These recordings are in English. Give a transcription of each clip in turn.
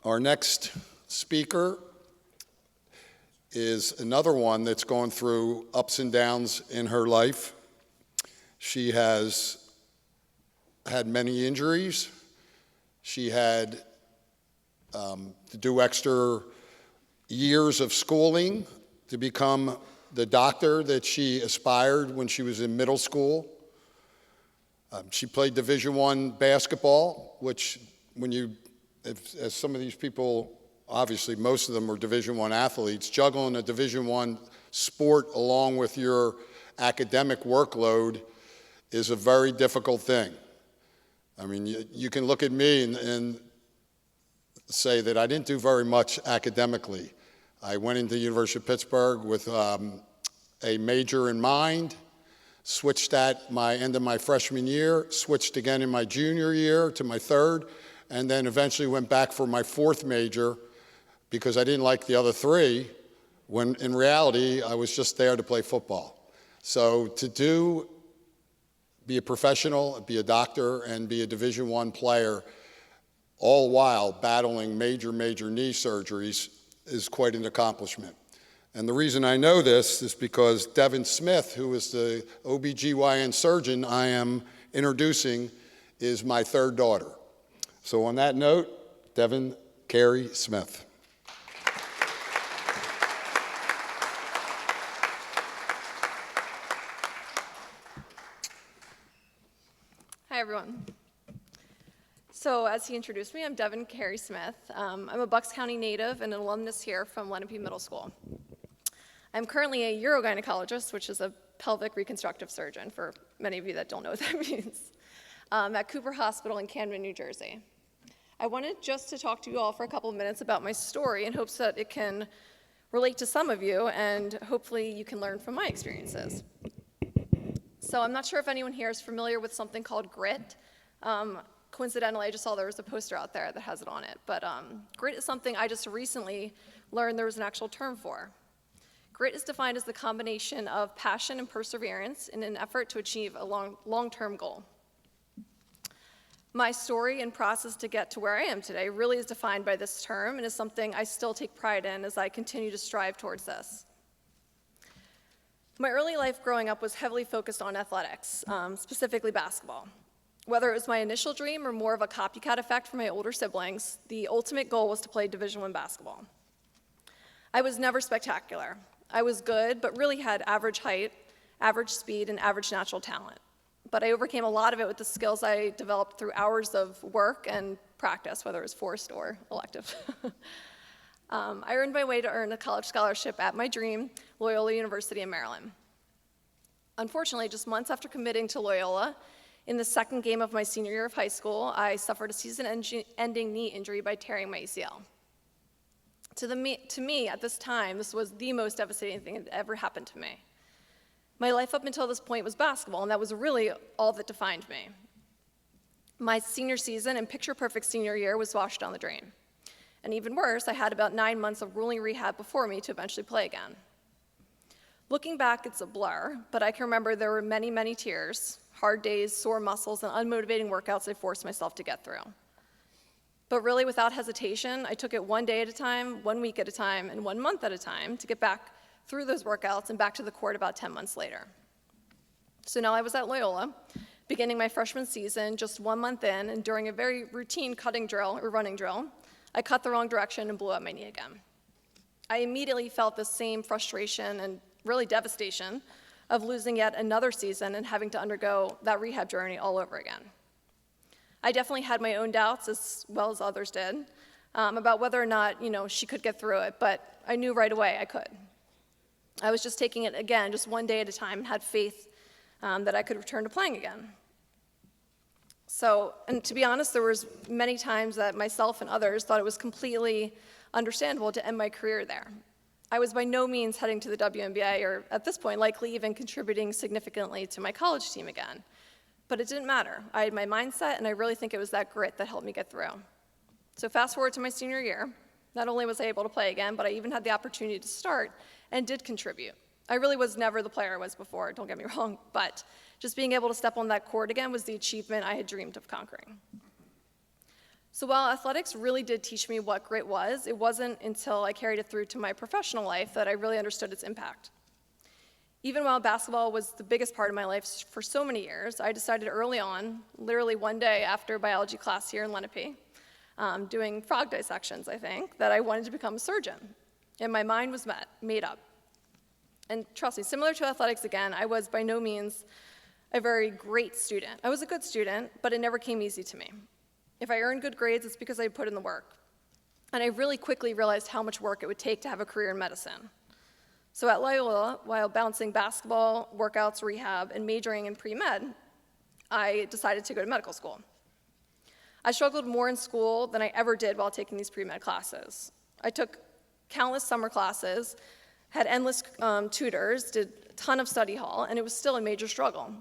Our next speaker is another one that's gone through ups and downs in her life. She has had many injuries. She had to do extra years of schooling to become the doctor that she aspired when she was in middle school. She played Division I basketball, which as some of these people, obviously most of them are Division I athletes, juggling a Division I sport along with your academic workload is a very difficult thing. I mean, you can look at me and say that I didn't do very much academically. I went into the University of Pittsburgh with a major in mind, switched at my end of my freshman year, switched again in my junior year to my third, and then eventually went back for my fourth major because I didn't like the other three, when in reality, I was just there to play football. So be a professional, be a doctor, and be a Division I player, all while battling major knee surgeries is quite an accomplishment. And the reason I know this is because Devon Smith, who is the OBGYN surgeon I am introducing, is my third daughter. So on that note, Devon Carey Smith. Hi, everyone. So as he introduced me, I'm Devon Carey Smith. I'm a Bucks County native and an alumnus here from Lenape Middle School. I'm currently a urogynecologist, which is a pelvic reconstructive surgeon, for many of you that don't know what that means, at Cooper Hospital in Camden, New Jersey. I wanted just to talk to you all for a couple of minutes about my story in hopes that it can relate to some of you and hopefully you can learn from my experiences. So I'm not sure if anyone here is familiar with something called grit. Coincidentally, I just saw there was a poster out there that has it on it. But grit is something I just recently learned there was an actual term for. Grit is defined as the combination of passion and perseverance in an effort to achieve a long-term goal. My story and process to get to where I am today really is defined by this term and is something I still take pride in as I continue to strive towards this. My early life growing up was heavily focused on athletics, specifically basketball. Whether it was my initial dream or more of a copycat effect from my older siblings, the ultimate goal was to play Division I basketball. I was never spectacular. I was good, but really had average height, average speed, and average natural talent. But I overcame a lot of it with the skills I developed through hours of work and practice, whether it was forced or elective. I earned my way to earn a college scholarship at my dream, Loyola University in Maryland. Unfortunately, just months after committing to Loyola, in the second game of my senior year of high school, I suffered a season-ending knee injury by tearing my ACL. To me, at this time, this was the most devastating thing that ever happened to me. My life up until this point was basketball, and that was really all that defined me. My senior season and picture-perfect senior year was washed down the drain. And even worse, I had about 9 months of grueling rehab before me to eventually play again. Looking back, it's a blur, but I can remember there were many tears, hard days, sore muscles, and unmotivating workouts I forced myself to get through. But really, without hesitation, I took it one day at a time, 1 week at a time, and 1 month at a time to get back through those workouts and back to the court about 10 months later. So now I was at Loyola, beginning my freshman season, just 1 month in, and during a very routine cutting drill or running drill, I cut the wrong direction and blew up my knee again. I immediately felt the same frustration and really devastation of losing yet another season and having to undergo that rehab journey all over again. I definitely had my own doubts, as well as others did, about whether or not, she could get through it, but I knew right away I could. I was just taking it again, just one day at a time, and had faith that I could return to playing again. So, and to be honest, there was many times that myself and others thought it was completely understandable to end my career there. I was by no means heading to the WNBA, or at this point, likely even contributing significantly to my college team again. But it didn't matter. I had my mindset, and I really think it was that grit that helped me get through. So fast forward to my senior year, not only was I able to play again, but I even had the opportunity to start and did contribute. I really was never the player I was before, don't get me wrong, but just being able to step on that court again was the achievement I had dreamed of conquering. So while athletics really did teach me what grit was, it wasn't until I carried it through to my professional life that I really understood its impact. Even while basketball was the biggest part of my life for so many years, I decided early on, literally one day after biology class here in Lenape, doing frog dissections, I think, that I wanted to become a surgeon. And my mind was made up. And trust me, similar to athletics again, I was by no means a very great student. I was a good student, but it never came easy to me. If I earned good grades, it's because I put in the work. And I really quickly realized how much work it would take to have a career in medicine. So at Loyola, while balancing basketball, workouts, rehab, and majoring in pre-med, I decided to go to medical school. I struggled more in school than I ever did while taking these pre-med classes. I took countless summer classes, had endless tutors, did a ton of study hall, and it was still a major struggle.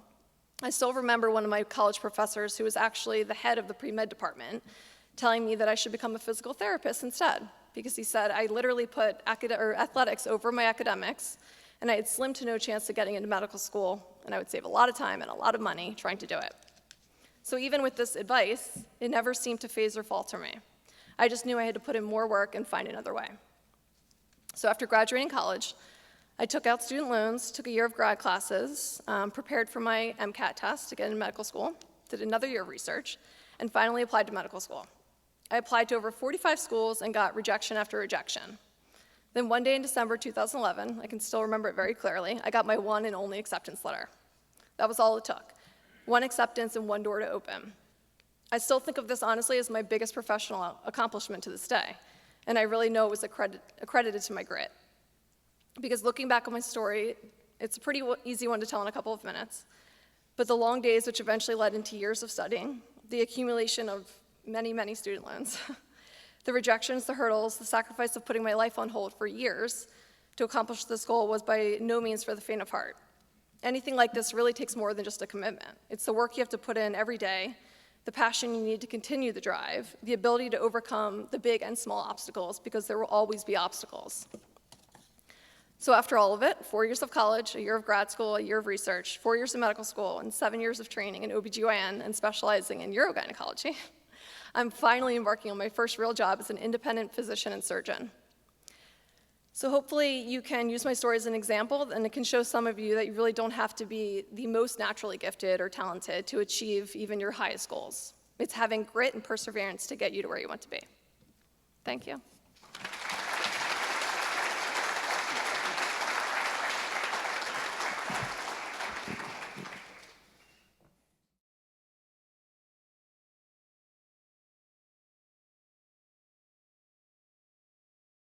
I still remember one of my college professors, who was actually the head of the pre-med department, telling me that I should become a physical therapist instead, because he said I literally put athletics over my academics, and I had slim to no chance of getting into medical school, and I would save a lot of time and a lot of money trying to do it. So even with this advice, it never seemed to faze or falter me. I just knew I had to put in more work and find another way. So after graduating college, I took out student loans, took a year of grad classes, prepared for my MCAT test to get into medical school, did another year of research, and finally applied to medical school. I applied to over 45 schools and got rejection after rejection. Then one day in December 2011, I can still remember it very clearly, I got my one and only acceptance letter. That was all it took. One acceptance and one door to open. I still think of this honestly as my biggest professional accomplishment to this day, and I really know it was accredited to my grit. Because looking back on my story, it's a pretty easy one to tell in a couple of minutes. But the long days, which eventually led into years of studying, the accumulation of many, many student loans, the rejections, the hurdles, the sacrifice of putting my life on hold for years to accomplish this goal was by no means for the faint of heart. Anything like this really takes more than just a commitment. It's the work you have to put in every day, the passion you need to continue the drive, the ability to overcome the big and small obstacles, because there will always be obstacles. So after all of it, 4 years of college, a year of grad school, a year of research, 4 years of medical school, and 7 years of training in OBGYN and specializing in urogynecology, I'm finally embarking on my first real job as an independent physician and surgeon. So hopefully you can use my story as an example, and it can show some of you that you really don't have to be the most naturally gifted or talented to achieve even your highest goals. It's having grit and perseverance to get you to where you want to be. Thank you.